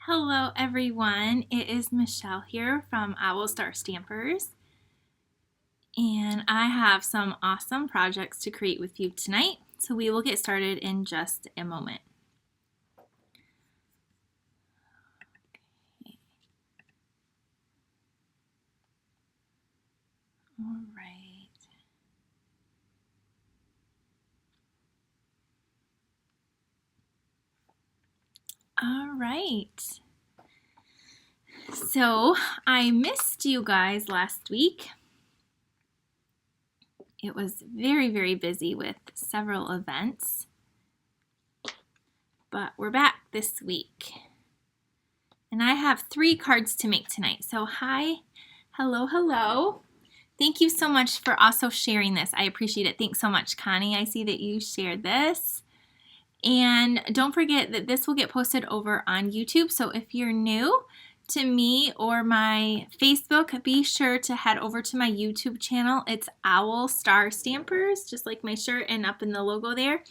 Hello everyone, it is Michelle here from OWLET Stampers, and I have some awesome projects to create with you tonight, so we will get started in just a moment. Okay. All right. All right. So I missed you guys last week. It was very busy with several events, but we're back this week. And I have 3 cards to make tonight. So hi, hello. Thank you so much for also sharing this. I appreciate it. Thanks so much, Connie. I see that you shared this. And don't forget that this will get posted over on YouTube. So if you're new to me or my Facebook, be sure to head over to my YouTube channel. It's OWLET Stampers, just like my shirt and up in the logo there.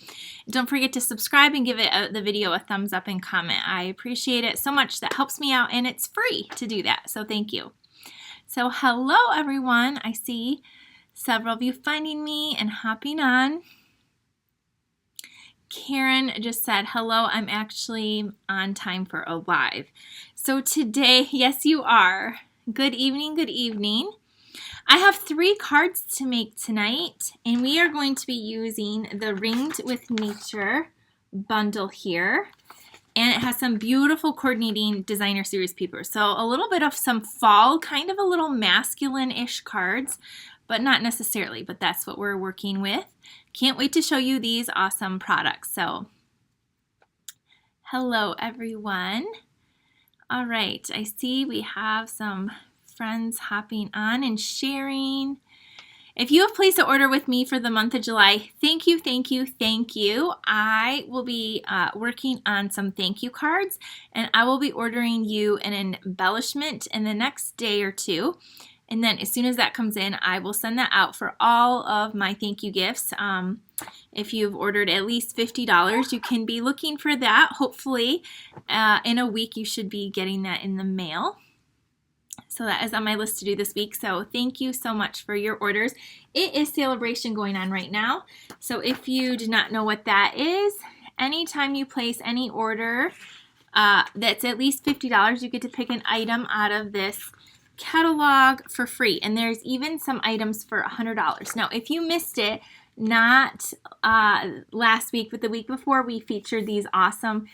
Don't forget to subscribe and give the video a thumbs up and comment. I appreciate it so much. That helps me out, and it's free to do that. So thank you. So hello everyone. I see several of you finding me and hopping on. Karen just said, hello, I'm actually on time for a live. So today, yes you are. Good evening. I have 3 cards to make tonight, and we are going to be using the Ringed with Nature bundle here. And it has some beautiful coordinating designer series paper. So a little bit of some fall, kind of a little masculine-ish cards, but not necessarily, but that's what we're working with. Can't wait to show you these awesome products. So hello everyone. All right, I see we have some friends hopping on and sharing. If you have placed an order with me for the month of July, thank you. I will be working on some thank you cards, and I will be ordering you an embellishment in the next day or 2. And then as soon as that comes in, I will send that out for all of my thank you gifts. If you've ordered at least $50, you can be looking for that. Hopefully in a week, you should be getting that in the mail. So that is on my list to do this week. So thank you so much for your orders. It is Sale-A-Bration going on right now. So if you do not know what that is, anytime you place any order that's at least $50, you get to pick an item out of this catalog for free. And there's even some items for $100. Now, if you missed it, not last week, but the week before, we featured these awesome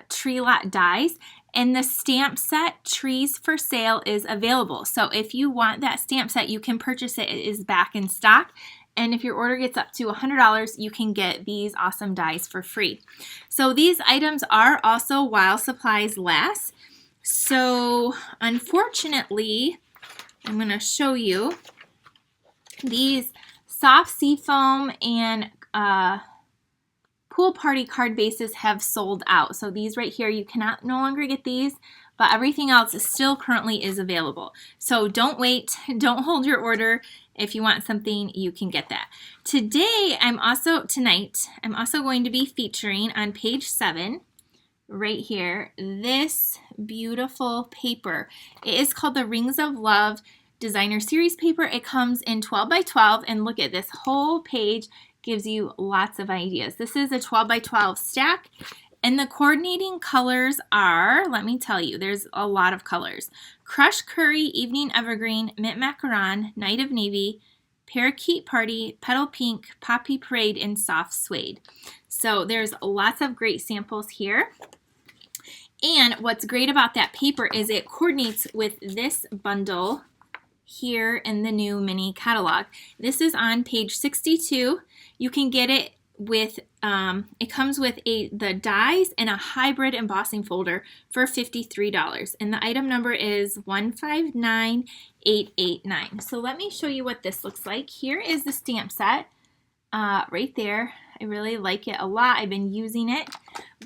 tree lot dies. And the stamp set, Trees for Sale, is available. So if you want that stamp set, you can purchase it. It is back in stock. And if your order gets up to $100, you can get these awesome dies for free. So these items are also while supplies last. So unfortunately, I'm going to show you these soft seafoam and pool party card bases have sold out. So these right here, you cannot no longer get these, but everything else is still currently is available. So don't wait, don't hold your order. If you want something, you can get that. Tonight, I'm also going to be featuring on page 7, right here, this beautiful paper. It is called the Rings of Love Designer Series paper. It comes in 12 by 12, and look at this whole page. Gives you lots of ideas. This is a 12 by 12 stack, and the coordinating colors are, let me tell you, there's a lot of colors. Crushed Curry, Evening Evergreen, Mint Macaron, Night of Navy, Parakeet Party, Petal Pink, Poppy Parade, and Soft Suede. So there's lots of great samples here. And what's great about that paper is it coordinates with this bundle here in the new mini catalog. This is on page 62. You can get it with, it comes with the dies and a hybrid embossing folder for $53. And the item number is 159889. So let me show you what this looks like. Here is the stamp set right there. I really like it a lot. I've been using it.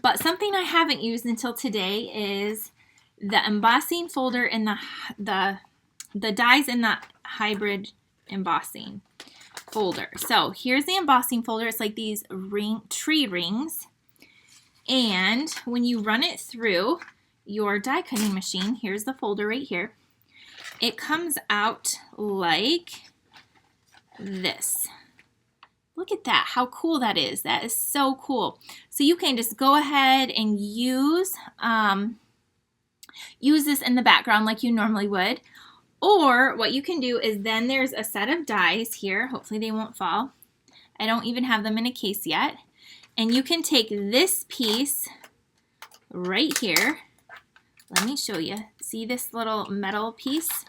But something I haven't used until today is the embossing folder and the dies in the hybrid embossing folder. So here's the embossing folder. It's like these tree rings. And when you run it through, your die cutting machine, here's the folder right here. It comes out like this. Look at that, how cool that is. That is so cool. So you can just go ahead and use this in the background like you normally would. Or what you can do is then there's a set of dies here. Hopefully they won't fall. I don't even have them in a case yet. And you can take this piece right here. Let me show you. See this little metal piece?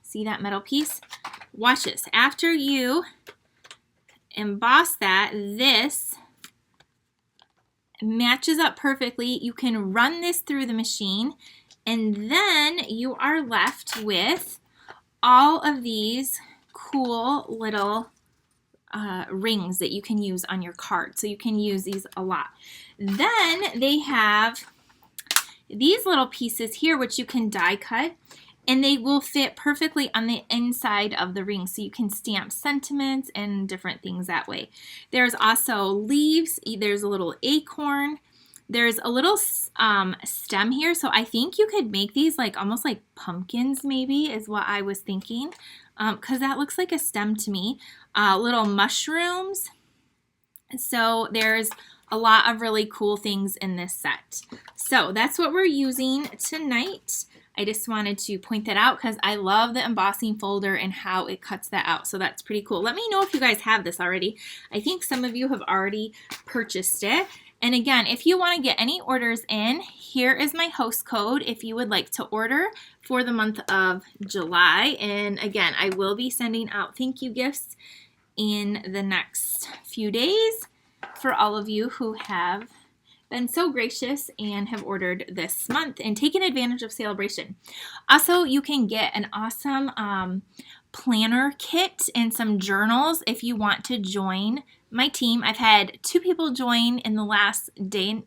See that metal piece? Watch this. After you emboss that, this matches up perfectly. You can run this through the machine, and then you are left with all of these cool little rings that you can use on your card. So you can use these a lot. Then they have these little pieces here which you can die cut, and they will fit perfectly on the inside of the ring, so you can stamp sentiments and different things that way. There's also leaves. There's a little acorn. There's a little stem here, so I think you could make these like almost like pumpkins maybe is what I was thinking, because that looks like a stem to me. Little mushrooms. So there's a lot of really cool things in this set. So that's what we're using tonight. I just wanted to point that out because I love the embossing folder and how it cuts that out. So that's pretty cool. Let me know if you guys have this already. I think some of you have already purchased it. And again, if you want to get any orders in, here is my host code if you would like to order for the month of July. And again, I will be sending out thank you gifts in the next few days for all of you who have been so gracious and have ordered this month and taken advantage of Sale-A-Bration. Also, you can get an awesome planner kit and some journals if you want to join my team. I've had 2 people join in the last day,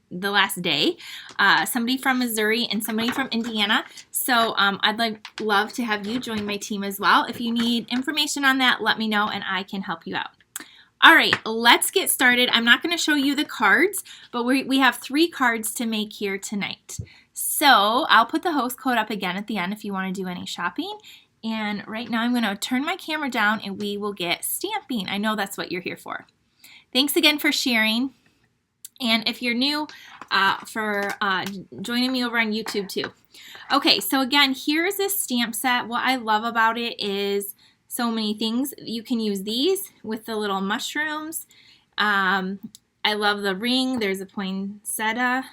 somebody from Missouri and somebody from Indiana. So I'd love to have you join my team as well. If you need information on that, let me know and I can help you out. All right, let's get started. I'm not going to show you the cards, but we have 3 cards to make here tonight. So I'll put the host code up again at the end if you want to do any shopping. And right now I'm going to turn my camera down and we will get stamping. I know that's what you're here for. Thanks again for sharing. And if you're new, for joining me over on YouTube too. Okay, so again, here's this stamp set. What I love about it is so many things. You can use these with the little mushrooms. I love the ring. There's a poinsettia,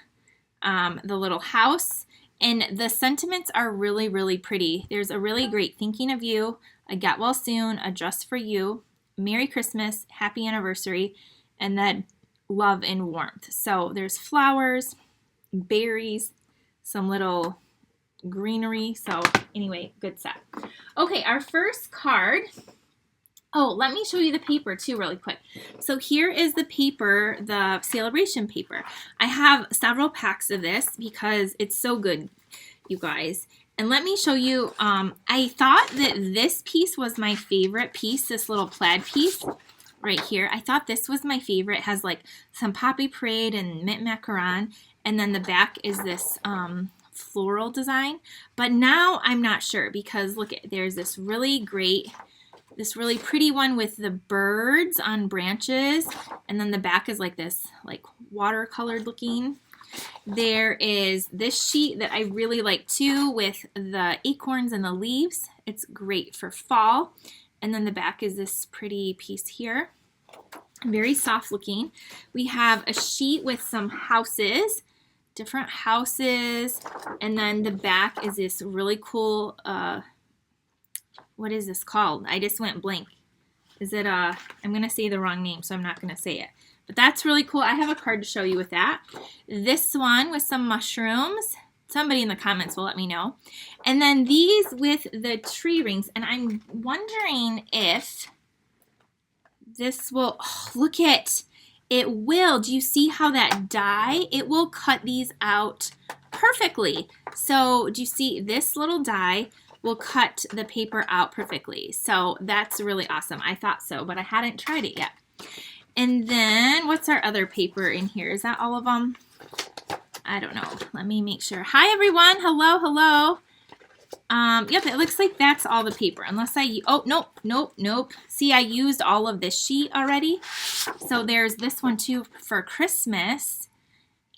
the little house. And the sentiments are really, really pretty. There's a really great thinking of you, a get well soon, a just for you, Merry Christmas, Happy Anniversary, and then love and warmth. So there's flowers, berries, some little greenery. So anyway, good set. Okay, our first card. Oh, let me show you the paper too really quick. So here is the paper, the Sale-A-Bration paper. I have several packs of this because it's so good, you guys. And let me show you, I thought that this piece was my favorite piece, this little plaid piece right here. I thought this was my favorite. It has like some poppy parade and mint macaron. And then the back is this floral design. But now I'm not sure because look, there's this really pretty one with the birds on branches, and then the back is like this like watercolored looking. There is this sheet that I really like too with the acorns and the leaves. It's great for fall. And then the back is this pretty piece here. Very soft looking. We have a sheet with some houses, different houses, and then the back is this really cool what is this called? I just went blank. Is it I'm going to say the wrong name, so I'm not going to say it. But that's really cool. I have a card to show you with that. This one with some mushrooms. Somebody in the comments will let me know. And then these with the tree rings. And I'm wondering if this will, oh, look at, it will. Do you see how that die? It will cut these out perfectly. So do you see this little die will cut the paper out perfectly. So that's really awesome. I thought so, but I hadn't tried it yet. And then what's our other paper in here? Is that all of them? I don't know. Let me make sure. Hi, everyone. Hello, hello. Yep, it looks like that's all the paper. Unless oh, nope. See, I used all of this sheet already. So there's this one too for Christmas.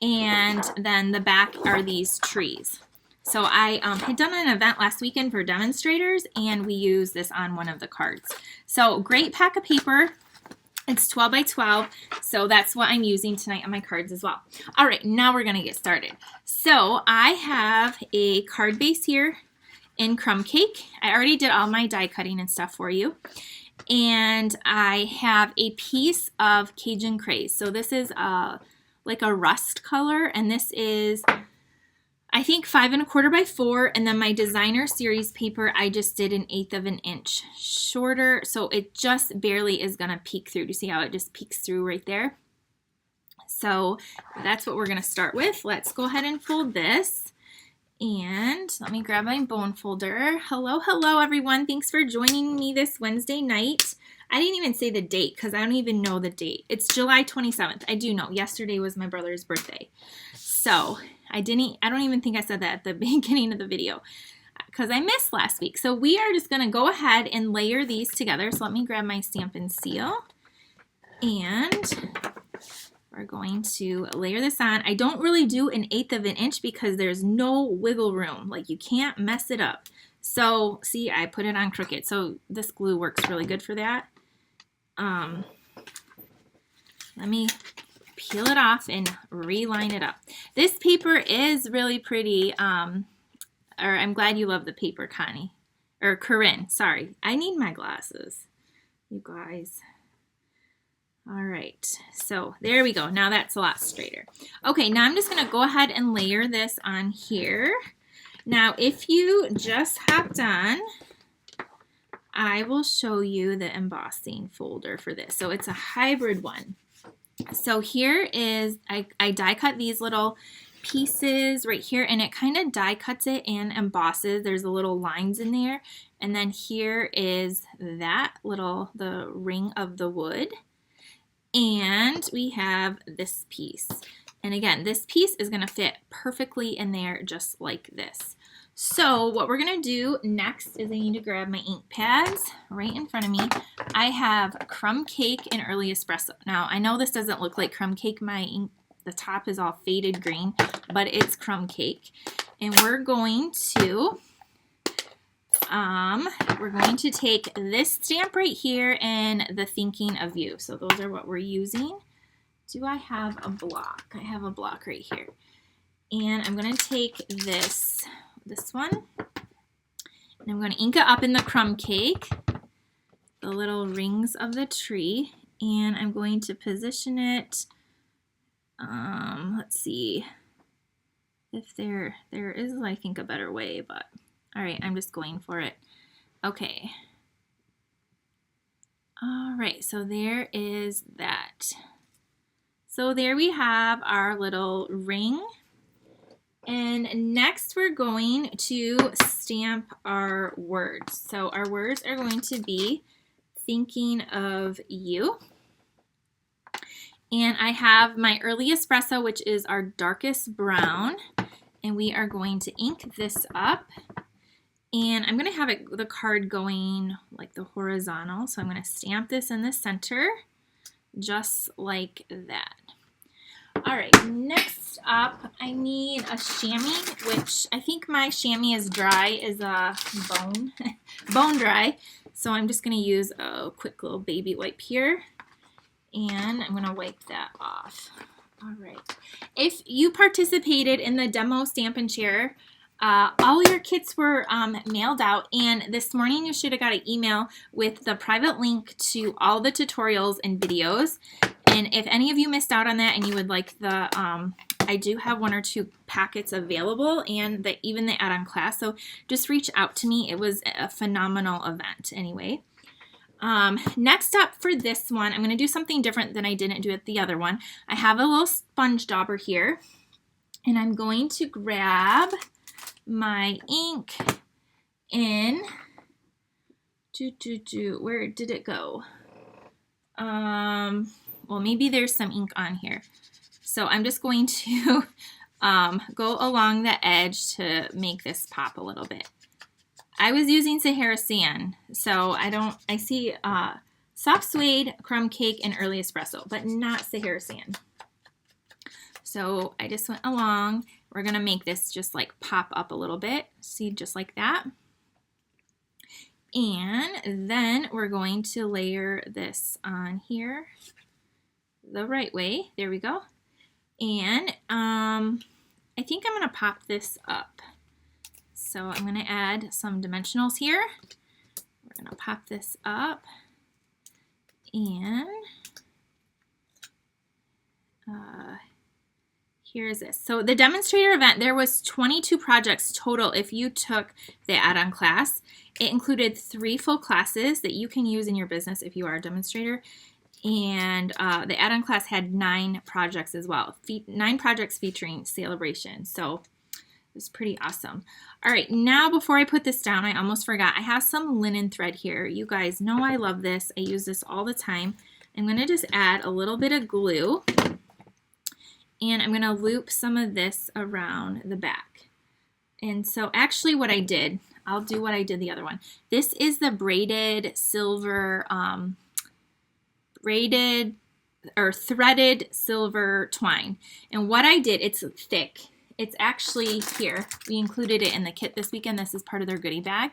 And then the back are these trees. So I had done an event last weekend for demonstrators, and we used this on one of the cards. So great pack of paper. It's 12 by 12, so that's what I'm using tonight on my cards as well. All right, now we're going to get started. So I have a card base here in crumb cake. I already did all my die cutting and stuff for you. And I have a piece of Cajun Craze. So this is like a rust color, and this is, I think, 5 1/4 by 4, and then my designer series paper, I just did 1/8 of an inch shorter, so it just barely is gonna peek through. Do you see how it just peeks through right there? So that's what we're gonna start with. Let's go ahead and fold this, and let me grab my bone folder. Hello, hello everyone. Thanks for joining me this Wednesday night. I didn't even say the date because I don't even know the date. It's July 27th. I do know. Yesterday was my brother's birthday. So I don't even think I said that at the beginning of the video because I missed last week. So we are just going to go ahead and layer these together. So let me grab my Stampin' Seal, and we're going to layer this on. I don't really do 1/8 of an inch because there's no wiggle room. Like, you can't mess it up. So see, I put it on crooked. So this glue works really good for that. Let me peel it off and reline it up. This paper is really pretty. I'm glad you love the paper, Connie. Or Corinne, sorry. I need my glasses, you guys. All right, so there we go. Now that's a lot straighter. Okay, now I'm just gonna go ahead and layer this on here. Now, if you just hopped on, I will show you the embossing folder for this. So it's a hybrid one. So here is, I die cut these little pieces right here, and it kind of die cuts it and embosses. There's the little lines in there. And then here is that little, the ring of the wood. And we have this piece. And again, this piece is gonna fit perfectly in there just like this. So what we're gonna do next is I need to grab my ink pads right in front of me. I have crumb cake and early espresso. Now I know this doesn't look like crumb cake. My ink, the top is all faded green, but it's crumb cake. And we're going to take this stamp right here and the Thinking of You. So those are what we're using. Do I have a block? I have a block right here. And I'm gonna take this one, and I'm going to ink it up in the crumb cake, the little rings of the tree, and I'm going to position it, let's see if there is, I think, a better way, but all right, I'm just going for it. Okay. All right, so there is that. So there we have our little ring. And next we're going to stamp our words. So our words are going to be Thinking of You. And I have my early espresso, which is our darkest brown. And we are going to ink this up. And I'm going to have the card going like the horizontal. So I'm going to stamp this in the center, just like that. All right, next up, I need a chamois, which I think my chamois is dry, is a bone dry. So I'm just going to use a quick little baby wipe here, and I'm going to wipe that off. All right. If you participated in the demo Stampin' Share, all your kits were mailed out, and this morning you should have got an email with the private link to all the tutorials and videos. And if any of you missed out on that and you would like the, I do have 1 or 2 packets available, and even the add-on class, so just reach out to me. It was a phenomenal event anyway. Next up for this one, I'm going to do something different than I didn't do at the other one. I have a little sponge dauber here, and I'm going to grab my ink in, where did it go? Well, maybe there's some ink on here. So I'm just going to go along the edge to make this pop a little bit. I was using Sahara Sand, so I see soft suede, crumb cake, and early espresso, but not Sahara Sand. So I just went along. We're gonna make this just like pop up a little bit. See, just like that. And then we're going to layer this on here the right way. There we go. And I think I'm gonna pop this up. So I'm gonna add some dimensionals here. We're gonna pop this up and here's this. So the demonstrator event, there was 22 projects total if you took the add-on class. It included 3 full classes that you can use in your business if you are a demonstrator. And the add-on class had 9 projects as well. 9 projects featuring Sale-A-Bration. So it was pretty awesome. All right, now before I put this down, I almost forgot. I have some linen thread here. You guys know I love this. I use this all the time. I'm gonna just add a little bit of glue. And I'm gonna loop some of this around the back. And so actually what I did, I'll do what I did the other one. This is the braided silver, braided or threaded silver twine. And what I did, it's thick. It's actually here. We included it in the kit this weekend. This is part of their goodie bag.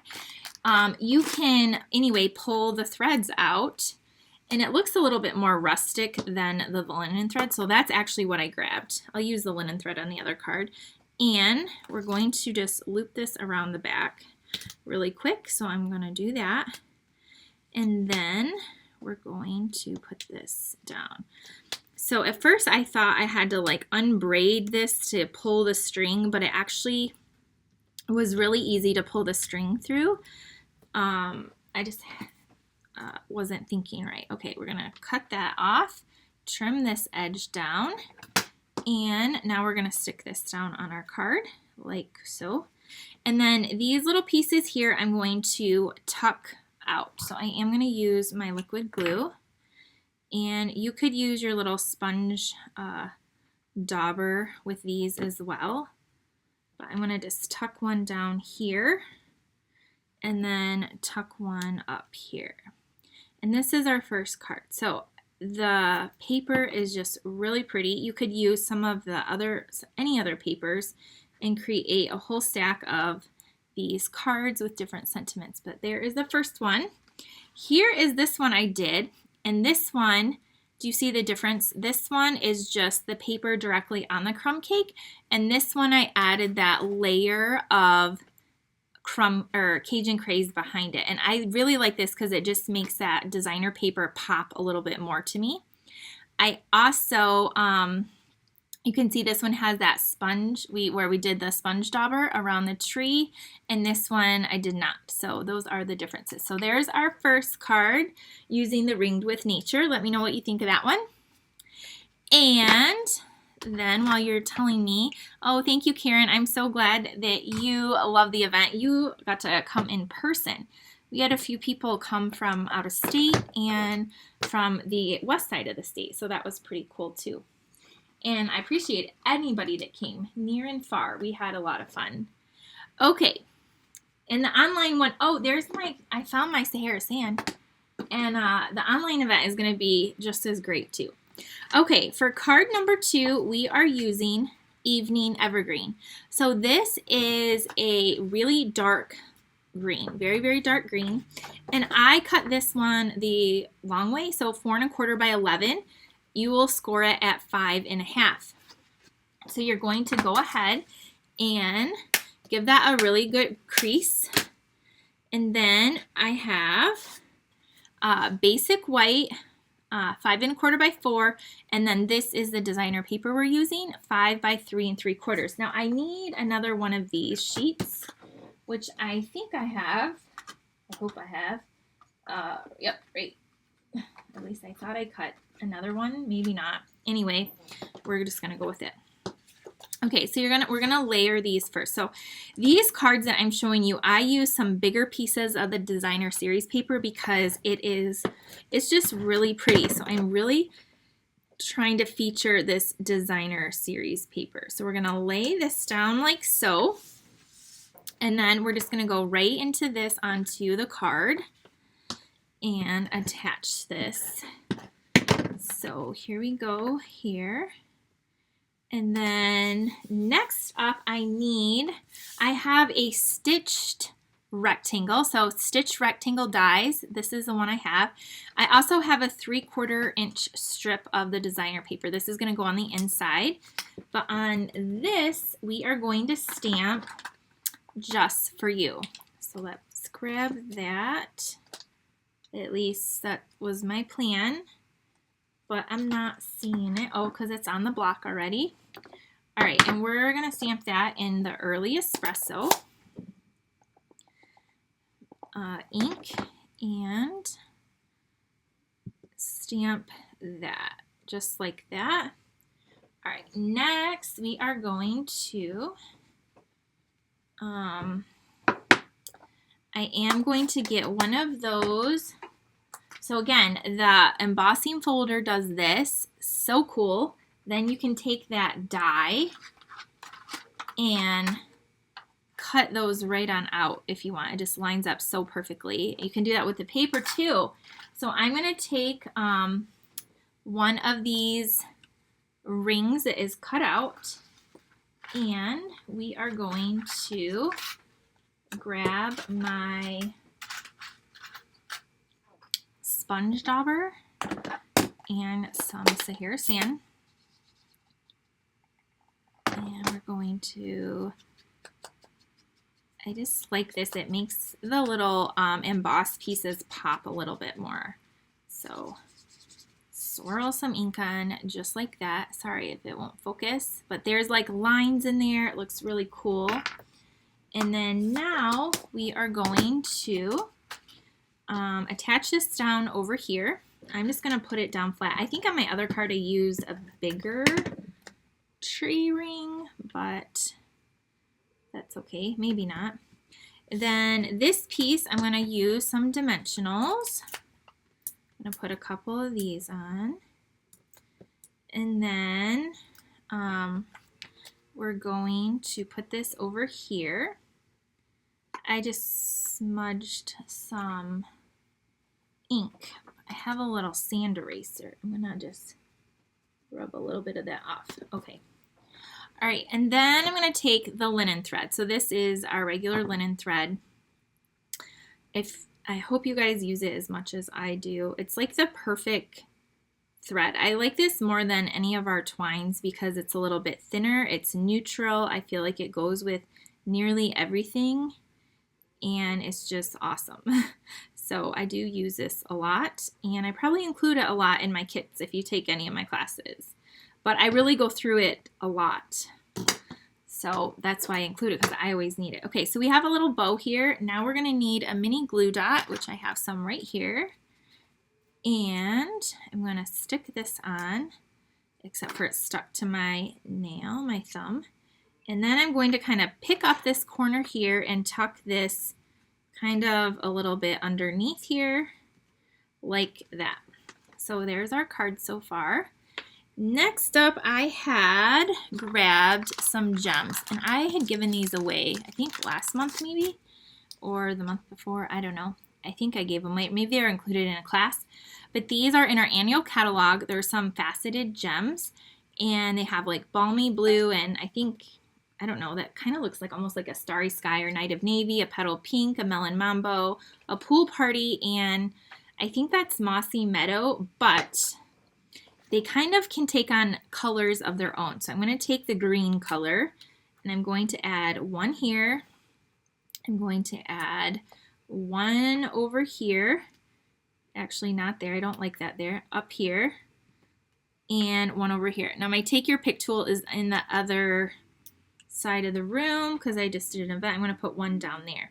You can, anyway, pull the threads out. And it looks a little bit more rustic than the linen thread. So that's actually what I grabbed. I'll use the linen thread on the other card. And we're going to just loop this around the back really quick. So I'm going to do that. And then we're going to put this down. So at first I thought I had to like unbraid this to pull the string, but it actually was really easy to pull the string through. I just wasn't thinking right. Okay, we're gonna cut that off, trim this edge down, and now we're gonna stick this down on our card like so. And then these little pieces here I'm going to tuck out. So I am gonna use my liquid glue. And you could use your little sponge dauber with these as well. But I'm going to just tuck one down here and then tuck one up here. And this is our first card. So the paper is just really pretty. You could use some of the any other papers and create a whole stack of these cards with different sentiments. But there is the first one. Here is this one I did. And this one, do you see the difference? This one is just the paper directly on the crumb cake. And this one I added that layer of Cajun craze behind it. And I really like this because it just makes that designer paper pop a little bit more to me. I also, you can see this one has that sponge where we did the sponge dauber around the tree, and this one I did not. So those are the differences. So there's our first card using the Ringed with Nature. Let me know what you think of that one. And then while you're telling me, oh, thank you, Karen. I'm so glad that you love the event. You got to come in person. We had a few people come from out of state and from the west side of the state. So that was pretty cool too. And I appreciate anybody that came near and far. We had a lot of fun. Okay. And the online one, oh, I found my Sahara Sand. And the online event is going to be just as great too. Okay, for card number 2, we are using Evening Evergreen. So this is a really dark green, very, very dark green. And I cut this one the long way, so 4 1/4 by 11. You will score it at 5 1/2. So you're going to go ahead and give that a really good crease. And then I have basic white, 5 1/4 by 4, and then this is the designer paper we're using, 5 by 3 3/4. Now I need another one of these sheets, which I think I have. I hope I have. Yep, right. At least I thought I cut another one, maybe not. Anyway, we're just gonna go with it. Okay, so we're gonna layer these first. So these cards that I'm showing you, I use some bigger pieces of the designer series paper because it's just really pretty. So I'm really trying to feature this designer series paper. So we're gonna lay this down like so, and then we're just gonna go right into this onto the card and attach this. So here we go here. And then next up I have a stitched rectangle. So stitched rectangle dies. This is the one I have. I also have a 3/4 inch strip of the designer paper. This is going to go on the inside. But on this, we are going to stamp just for you. So let's grab that. At least that was my plan. But I'm not seeing it. Oh, because it's on the block already. All right, and we're going to stamp that in the Early Espresso ink and stamp that just like that. All right, next we are going to I am going to get one of those. So again, the embossing folder does this, so cool. Then you can take that die and cut those right on out if you want. It just lines up so perfectly. You can do that with the paper too. So I'm going to take one of these rings that is cut out, and we are going to grab my sponge dauber and some Sahara sand, and we're going to, I just like this, it makes the little embossed pieces pop a little bit more. So swirl some ink on just like that. Sorry if it won't focus, but there's like lines in there. It looks really cool. And then now we are going to attach this down over here. I'm just going to put it down flat. I think on my other card I used a bigger tree ring, but that's okay. Maybe not. Then this piece, I'm going to use some dimensionals. I'm going to put a couple of these on. And then we're going to put this over here. I just smudged some ink. I have a little sand eraser. I'm going to just rub a little bit of that off. Okay. All right, and then I'm going to take the linen thread. So this is our regular linen thread. I hope you guys use it as much as I do. It's like the perfect thread. I like this more than any of our twines because it's a little bit thinner. It's neutral. I feel like it goes with nearly everything, and it's just awesome. So I do use this a lot, and I probably include it a lot in my kits if you take any of my classes. But I really go through it a lot. So that's why I include it, because I always need it. Okay, so we have a little bow here. Now we're gonna need a mini glue dot, which I have some right here. And I'm gonna stick this on, except for it's stuck to my nail, my thumb. And then I'm going to kind of pick up this corner here and tuck this kind of a little bit underneath here, like that. So there's our card so far. Next up, I had grabbed some gems, and I had given these away, I think last month maybe, or the month before, I don't know. I think I gave them away. Maybe they're included in a class, but these are in our annual catalog. There's some faceted gems, and they have like balmy blue, and I think, I don't know, that kind of looks like almost like a starry sky or night of navy, a petal pink, a melon mambo, a pool party, and I think that's mossy meadow, but they kind of can take on colors of their own. So I'm going to take the green color, and I'm going to add one here. I'm going to add one over here. Actually, not there. I don't like that there. Up here. And one over here. Now, my Take Your Pick tool is in the other side of the room because I just did an event. I'm going to put one down there.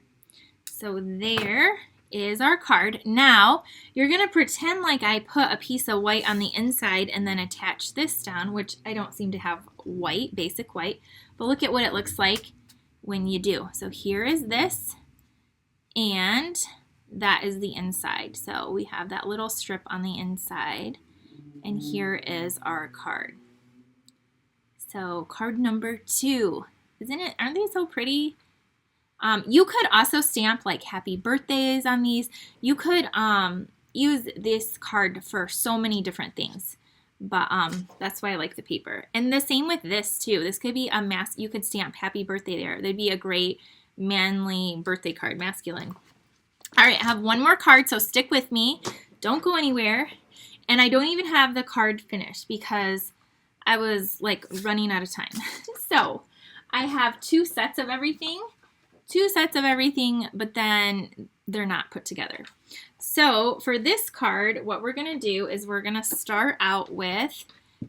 So there is our card. Now you're going to pretend like I put a piece of white on the inside and then attach this down, which I don't seem to have white, basic white, but look at what it looks like when you do. So here is this, and that is the inside. So we have that little strip on the inside, And here is our card. So card number 2. Isn't it? Aren't they so pretty? You could also stamp like happy birthdays on these. You could use this card for so many different things. But that's why I like the paper. And the same with this too. This could be a you could stamp happy birthday there. That'd be a great manly birthday card, masculine. All right, I have one more card, so stick with me. Don't go anywhere. And I don't even have the card finished because I was like running out of time. So I have 2 sets of everything. 2 sets of everything, but then they're not put together. So for this card, what we're going to do is we're going to start out with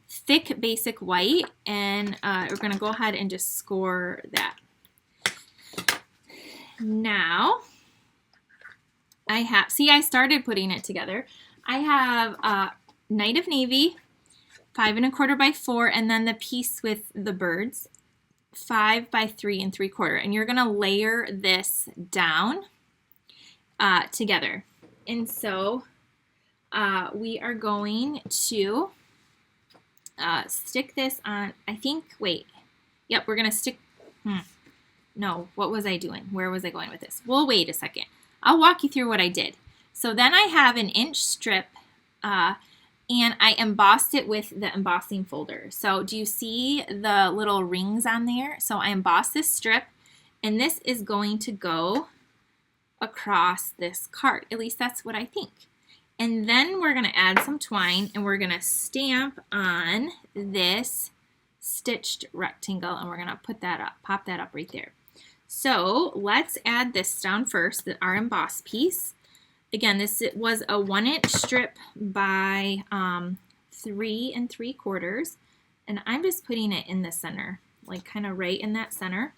thick basic white, and we're going to go ahead and just score that. Now, I started putting it together. I have Night of Navy, 5 1/4 by 4, and then the piece with the birds, 5 by 3 3/4. And you're going to layer this down together. And so we are going to stick this on, yep, we're going to stick, no, what was I doing? Where was I going with this? Well, wait a second. I'll walk you through what I did. So then I have an inch strip, and I embossed it with the embossing folder. So do you see the little rings on there? So I embossed this strip, and this is going to go across this card. At least that's what I think. And then we're going to add some twine, and we're going to stamp on this stitched rectangle, and we're going to put that up, pop that up right there. So let's add this down first, our emboss piece. Again, this was a 1-inch strip by 3 3/4, and I'm just putting it in the center, like kind of right in that center.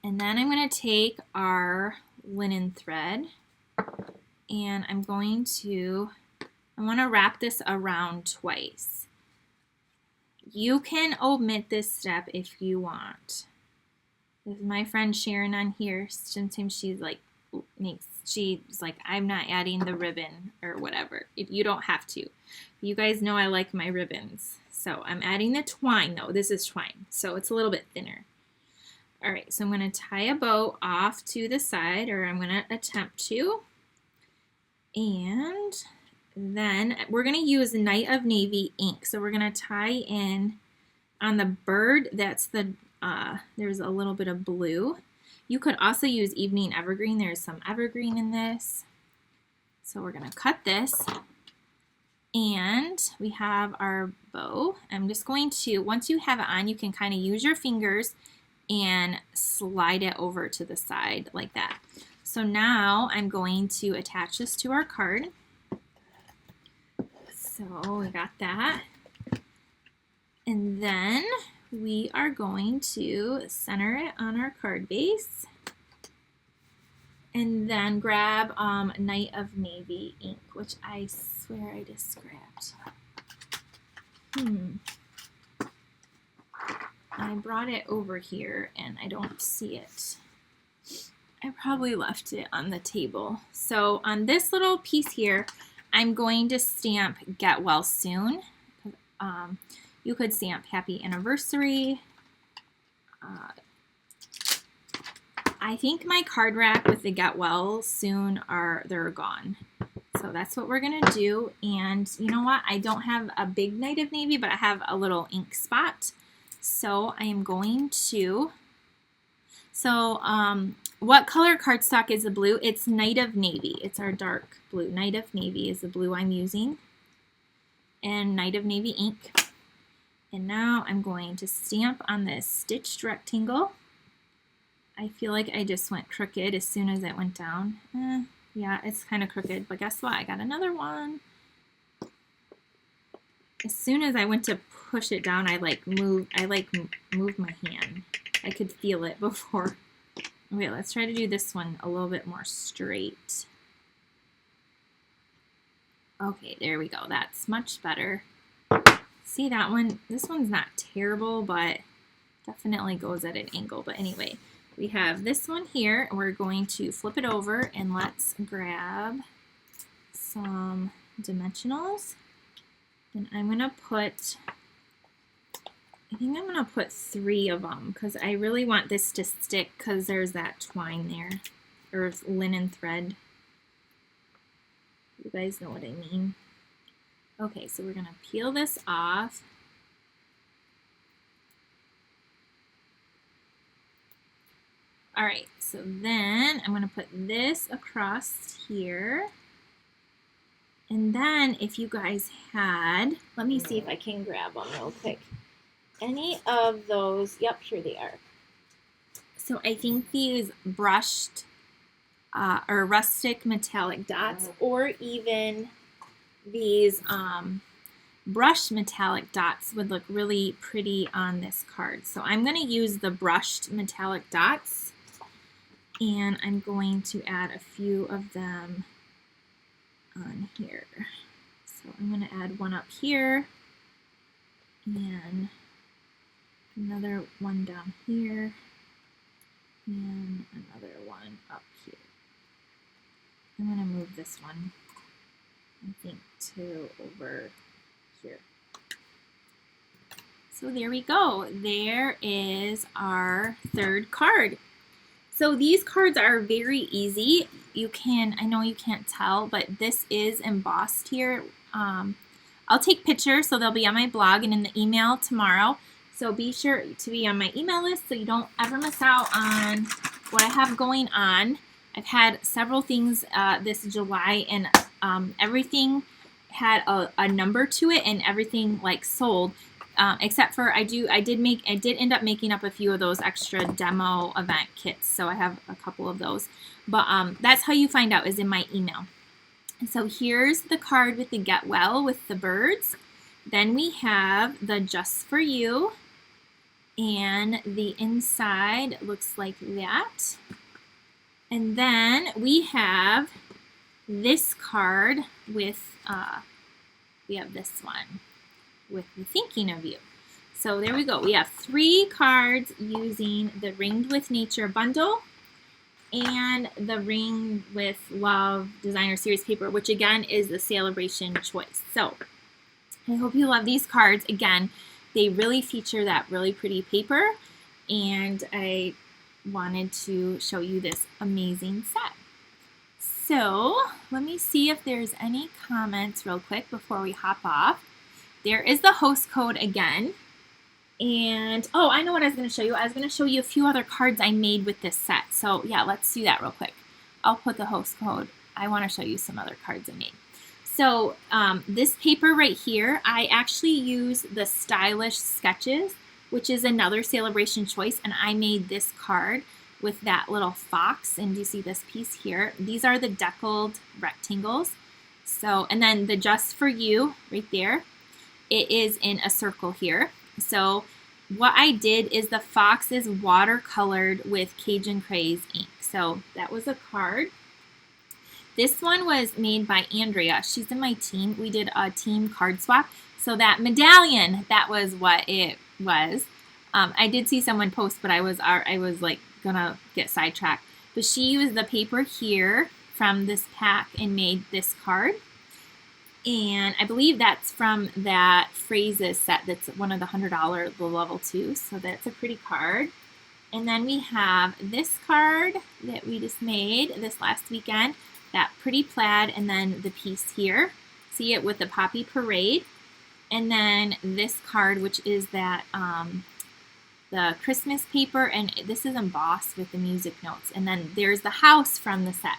And then I'm going to take our linen thread, and I want to wrap this around twice. You can omit this step if you want. This is my friend Sharon on here. Sometimes she's like, I'm not adding the ribbon or whatever. You don't have to. You guys know I like my ribbons. So I'm adding the twine though. This is twine, so it's a little bit thinner. All right, so I'm going to tie a bow off to the side, or I'm going to attempt to. And then we're going to use Night of Navy ink. So we're going to tie in on the bird. That's there's a little bit of blue. You could also use Evening Evergreen. There's some evergreen in this. So we're going to cut this. And we have our bow. I'm just going to, once you have it on, you can kind of use your fingers and slide it over to the side like that. So now I'm going to attach this to our card. So we got that. And then we are going to center it on our card base. And then grab Night of Navy ink, which I swear I just grabbed. I brought it over here and I don't see it. I probably left it on the table. So on this little piece here, I'm going to stamp Get Well Soon. You could stamp Happy Anniversary. I think my card rack with the Get Well Soon they're gone. So that's what we're gonna do. And you know what? I don't have a big Night of Navy, but I have a little ink spot. So I am going to, what color cardstock is the blue? It's Night of Navy. It's our dark blue. Night of Navy is the blue I'm using. And Night of Navy ink. And now I'm going to stamp on this stitched rectangle. I feel like I just went crooked as soon as it went down. Yeah, it's kind of crooked, but guess what? I got another one. As soon as I went to push it down, I moved my hand. I could feel it before. Okay, let's try to do this one a little bit more straight. Okay, there we go. That's much better. See that one? This one's not terrible, but definitely goes at an angle. But anyway, we have this one here, and we're going to flip it over, and let's grab some dimensionals. And I'm going to put, I think I'm going to put 3 of them because I really want this to stick because there's that twine there, or linen thread. You guys know what I mean. Okay, so we're going to peel this off. All right, so then I'm going to put this across here. And then if you guys had, let me see if I can grab them real quick. Any of those, yep, here they are. So I think these brushed or rustic metallic dots, or even these brushed metallic dots would look really pretty on this card. So I'm going to use the brushed metallic dots, and I'm going to add a few of them on here. So I'm going to add one up here and another one down here and another one up here. I'm going to move this one, I think, to over here. So there we go. There is our third card. So these cards are very easy. You can, I know you can't tell, but this is embossed here. I'll take pictures, so they'll be on my blog and in the email tomorrow. So be sure to be on my email list so you don't ever miss out on what I have going on. I've had several things this July, and everything had a number to it, and everything like sold. Except for I did end up making up a few of those extra demo event kits, so I have a couple of those. But that's how you find out, is in my email. And so here's the card with the Get Well with the birds. Then we have the Just For You, and the inside looks like that. And then we have this card with we have this one with the Thinking of You. So there we go. We have 3 cards using the Ringed with Nature bundle and the Ring with Love designer series paper, which again is the Sale-A-Bration choice. So I hope you love these cards. Again, they really feature that really pretty paper, and I wanted to show you this amazing set. So let me see if there's any comments real quick before we hop off. There is the host code again. And, oh, I know what I was going to show you. I was going to show you a few other cards I made with this set. So, yeah, let's do that real quick. I'll put the host code. I want to show you some other cards I made. So, this paper right here, I actually use the Stylish Sketches, which is another Sale-A-Bration choice. And I made this card with that little fox. And do you see this piece here? These are the deckled rectangles. So, and then the Just For You right there. It is in a circle here. So what I did is the fox is watercolored with Cajun Craze ink. So that was a card. This one was made by Andrea. She's in my team. We did a team card swap. So that medallion, that was what it was. I did see someone post, but I was like gonna get sidetracked. But she used the paper here from this pack and made this card. And I believe that's from that Phrases set that's one of the $100, the level 2. So that's a pretty card. And then we have this card that we just made this last weekend, that pretty plaid, and then the piece here. See it with the Poppy Parade. And then this card, which is that the Christmas paper, and this is embossed with the music notes. And then there's the house from the set.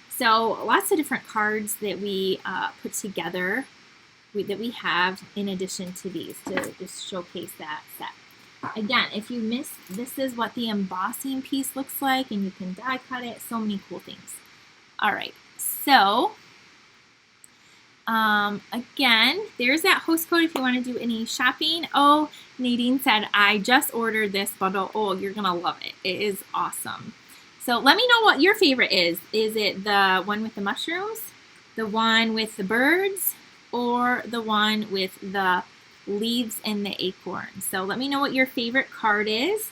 So lots of different cards that we put together that we have in addition to these to just showcase that set. Again, if you missed, this is what the embossing piece looks like, and you can die cut it. So many cool things. All right, so again, there's that host code if you want to do any shopping. Oh, Nadine said, I just ordered this bundle. Oh, you're going to love it. It is awesome. So let me know what your favorite is. Is it the one with the mushrooms, the one with the birds, or the one with the leaves and the acorn? So let me know what your favorite card is.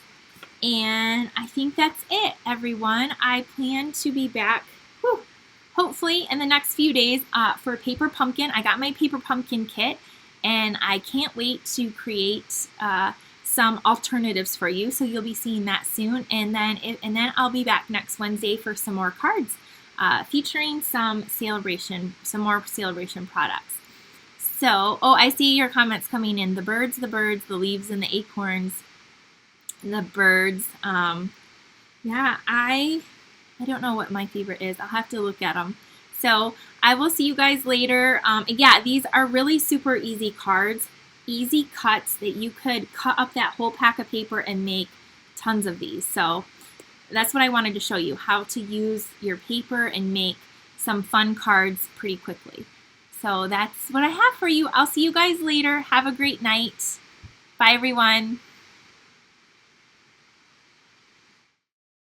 And I think that's it, everyone. I plan to be back, hopefully in the next few days for Paper Pumpkin. I got my Paper Pumpkin kit, and I can't wait to create some alternatives for you. So you'll be seeing that soon, and then I'll be back next Wednesday for some more cards featuring some more Sale-A-Bration products. So, oh, I see your comments coming in. The birds, the leaves, and the acorns. The birds. Yeah, I don't know what my favorite is. I'll have to look at them. So I will see you guys later. Yeah, these are really super easy cards, easy cuts that you could cut up that whole pack of paper and make tons of these. So that's what I wanted to show you, how to use your paper and make some fun cards pretty quickly. So that's what I have for you. I'll see you guys later. Have a great night. Bye, everyone.